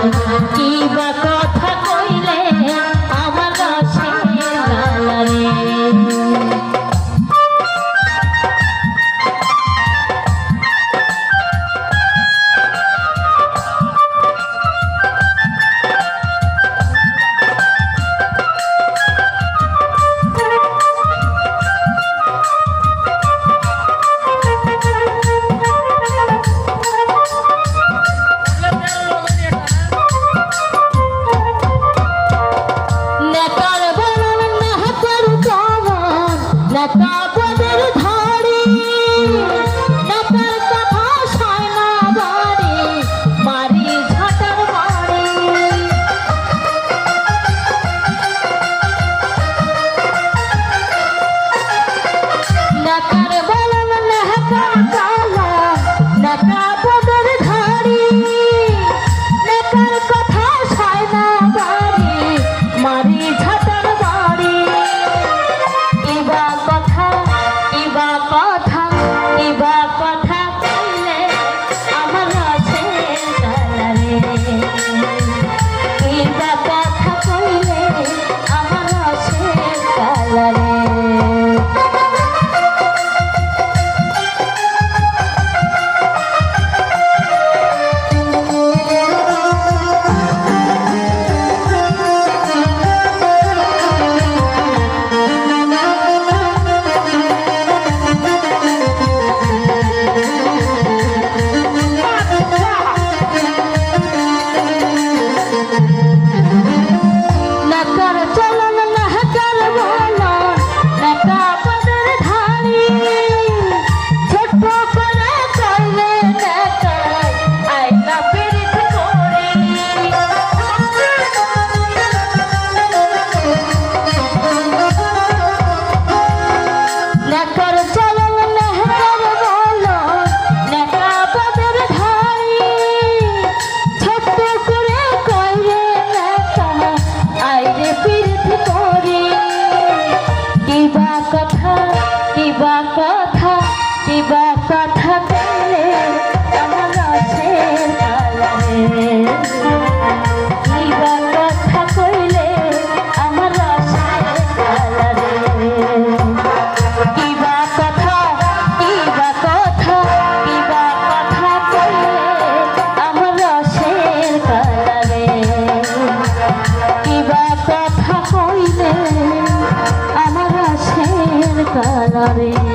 কিবা কথা কইলে আমার রসের কালারে কিবা কথা কইলে আমার রসের কালারে কিবা কথা কইলে আমার রসের কালারে কিবা কথা কিবা কথা কিবা কথা কইলে আমার রসের কালারে কিবা কথা কইলে আমার রসের কালারে।